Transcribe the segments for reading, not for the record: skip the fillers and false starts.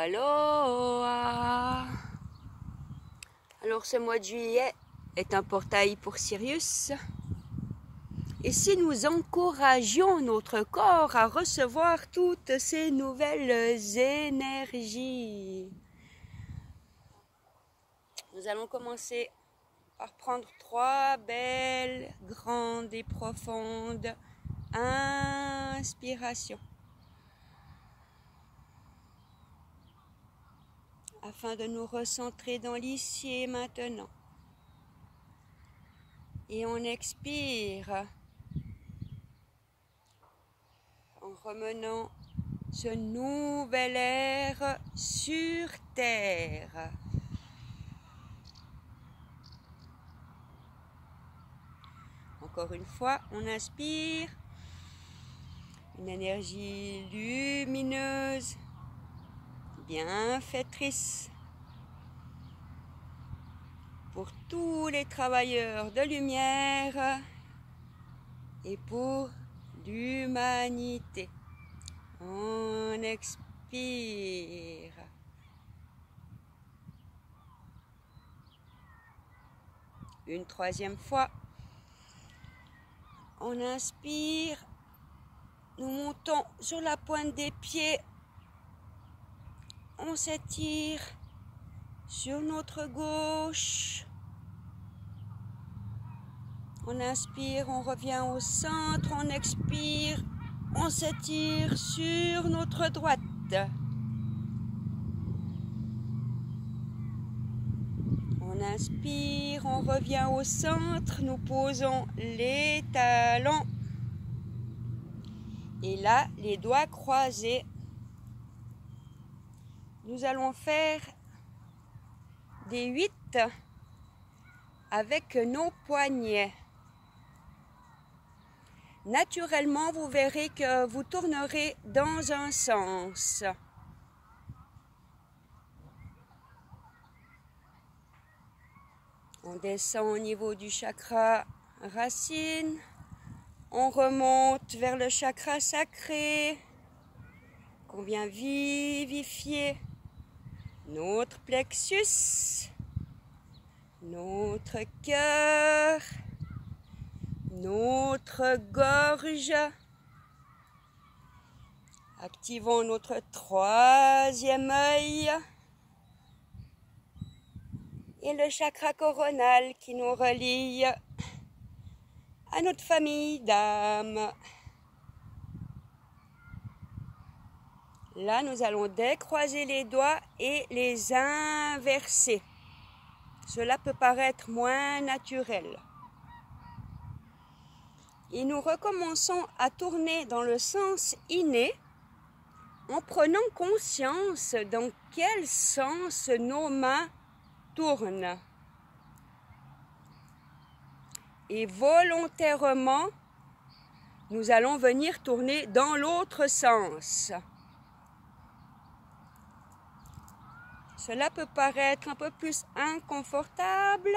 Aloha. Alors ce mois de juillet est un portail pour Sirius. Et si nous encouragions notre corps à recevoir toutes ces nouvelles énergies, nous allons commencer par prendre 3 belles, grandes et profondes inspirations, afin de nous recentrer dans l'ici et maintenant. Et on expire en remenant ce nouvel air sur terre. Encore une fois, on inspire une énergie lumineuse, bienfaitrice pour tous les travailleurs de lumière et pour l'humanité. On expire. Une 3e fois. On inspire. Nous montons sur la pointe des pieds. On s'étire sur notre gauche. On inspire, on revient au centre, on expire, on s'étire sur notre droite. On inspire, on revient au centre, nous posons les talons. Et là, les doigts croisés. Nous allons faire des 8 avec nos poignets. Naturellement, vous verrez que vous tournerez dans un sens. On descend au niveau du chakra racine. On remonte vers le chakra sacré, qu'on vient vivifier. Notre plexus, notre cœur, notre gorge. Activons notre 3e œil et le chakra coronal qui nous relie à notre famille d'âme. Là, nous allons décroiser les doigts et les inverser. Cela peut paraître moins naturel. Et nous recommençons à tourner dans le sens inné en prenant conscience dans quel sens nos mains tournent. Et volontairement, nous allons venir tourner dans l'autre sens. Cela peut paraître un peu plus inconfortable,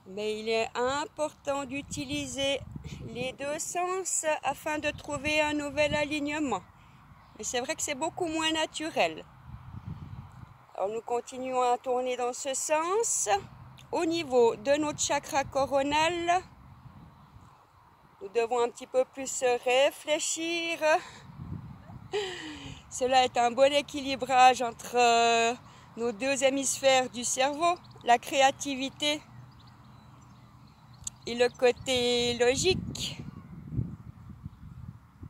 mais il est important d'utiliser les 2 sens afin de trouver un nouvel alignement. Mais c'est vrai que c'est beaucoup moins naturel. Alors nous continuons à tourner dans ce sens. Au niveau de notre chakra coronal, nous devons un petit peu plus réfléchir. Cela est un bon équilibrage entre nos 2 hémisphères du cerveau, la créativité et le côté logique.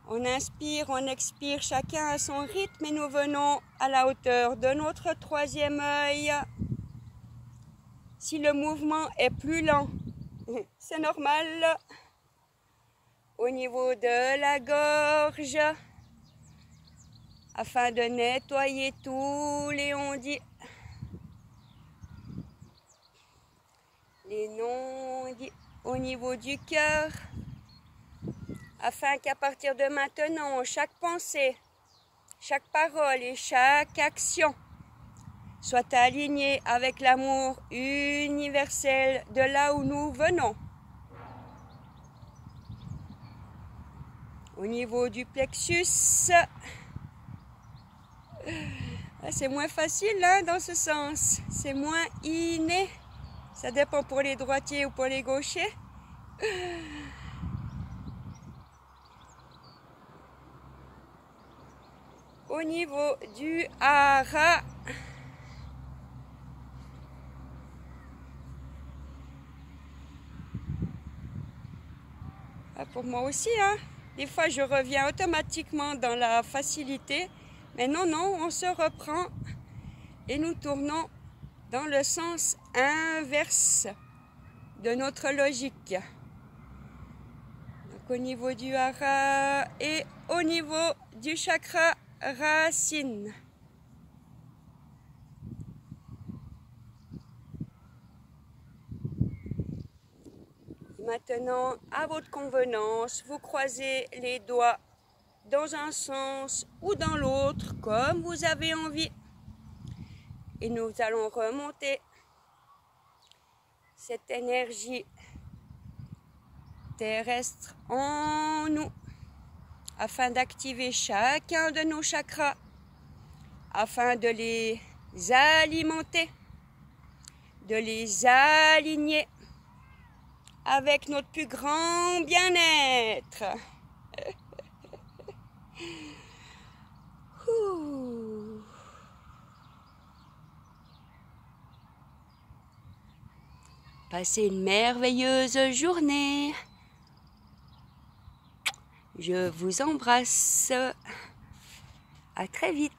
On inspire, on expire, chacun à son rythme et nous venons à la hauteur de notre 3e œil. Si le mouvement est plus lent, c'est normal. Au niveau de la gorge, afin de nettoyer tous les ondits, les non-dits. Au niveau du cœur, afin qu'à partir de maintenant, chaque pensée, chaque parole et chaque action soit alignée avec l'amour universel de là où nous venons. Au niveau du plexus, c'est moins facile hein, dans ce sens. C'est moins inné. Ça dépend pour les droitiers ou pour les gauchers. Au niveau du hara, pour moi aussi, hein. Des fois je reviens automatiquement dans la facilité, mais non, on se reprend et nous tournons dans le sens inverse de notre logique. Donc au niveau du hara et au niveau du chakra racine. Maintenant, à votre convenance, vous croisez les doigts dans un sens ou dans l'autre, comme vous avez envie. Et nous allons remonter cette énergie terrestre en nous, afin d'activer chacun de nos chakras, afin de les alimenter, de les aligner avec notre plus grand bien-être. Passez une merveilleuse journée. Je vous embrasse. À très vite.